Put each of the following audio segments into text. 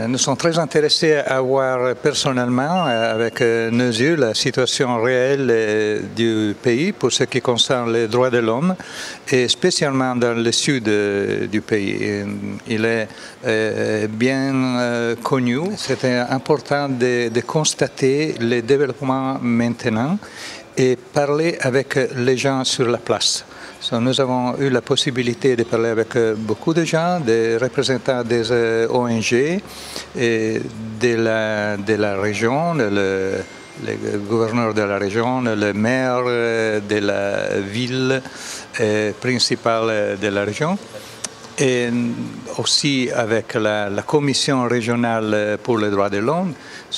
Nous sommes très intéressés à voir personnellement, avec nos yeux, la situation réelle du pays pour ce qui concerne les droits de l'homme, et spécialement dans le sud du pays. Il est bien connu. C'était important de constater les développements maintenant et parler avec les gens sur la place. Nous avons eu la possibilité de parler avec beaucoup de gens, des représentants des ONG et de la région, le gouverneur de la région, le maire de la ville principale de la région, et aussi avec la commission régionale pour les droits de l'homme.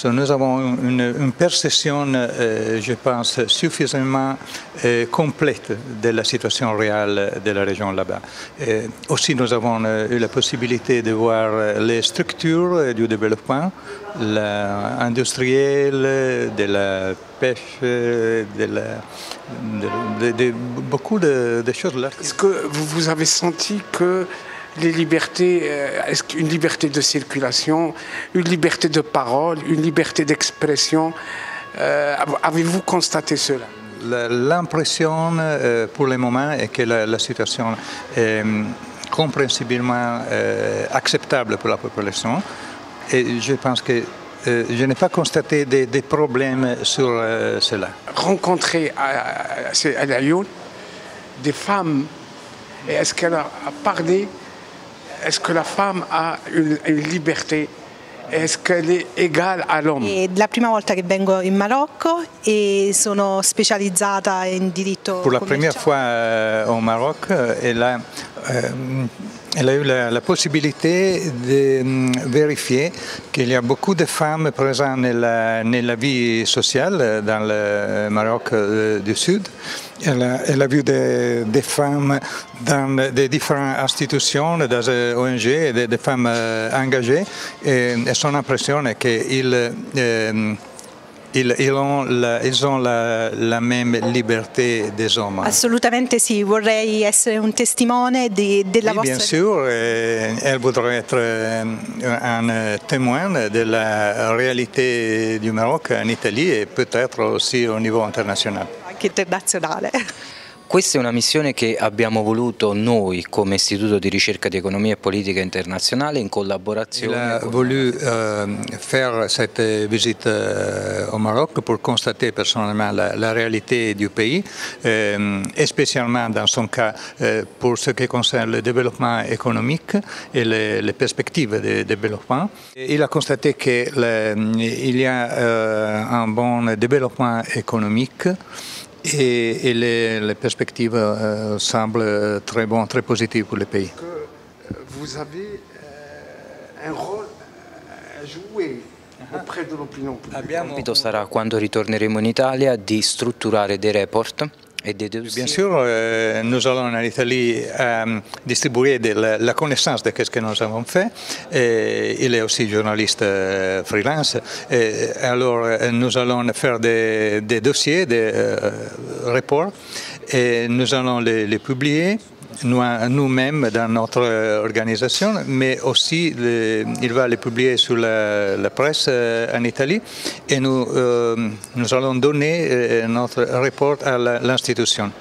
Nous avons une perception, je pense, suffisamment complète de la situation réelle de la région là-bas. Aussi, nous avons eu la possibilité de voir les structures du développement, l'industriel, de la pêche, de beaucoup de choses là. Est-ce que vous avez senti que les libertés, une liberté de circulation, une liberté de parole, une liberté d'expression, avez-vous constaté cela? L'impression pour le moment est que la situation est comprensiblement acceptable pour la population, et je pense que je n'ai pas constaté des problèmes sur cela. Rencontrer à Lyon des femmes, et est-ce qu'elle a parlé? Est-ce que la femme a une liberté? Est-ce qu'elle est égale à l'homme? È la prima volta che vengo in Marocco e sono specializzata in diritto Pour la commerciale. première fois au Maroc, elle a eu la possibilité de vérifier qu'il y a beaucoup de femmes présentes nella vie sociale dans le Maroc du Sud. Elle a vu des femmes dans des différentes institutions, dans les ONG, des femmes engagées, et son impression est qu'ils ont la même liberté des hommes. Assolutamente sì, vorrei essere un testimone della vostra... Bien sûr, elle voudrait être un témoin de la réalité du Maroc en Italie et peut-être aussi au niveau international. anche internazionale. Questa è una missione che abbiamo voluto noi come Istituto di Ricerca di Economia e Politica Internazionale in collaborazione. Il a voulu faire cette visite au Maroc pour constater personnellement la réalité du pays, et spécialement dans son cas pour ce qui concerne le développement économique et les perspectives de développement. Il a constaté qu'il y a un bon développement économique. Et les perspectives semblent très bonnes, très positives pour le pays. Vous avez un rôle à jouer auprès de l'opinion publique. Il compito sarà, quando ritorneremo in Italia, di strutturare dei report et des dossiers. Bien sûr, nous allons en Italie distribuer la connaissance de ce que nous avons fait. Il est aussi journaliste freelance. Alors, nous allons faire des dossiers, des rapports, et nous allons les publier nous-mêmes dans notre organisation, mais aussi il va les publier sur la presse en Italie, et nous allons donner notre rapport à l'institution.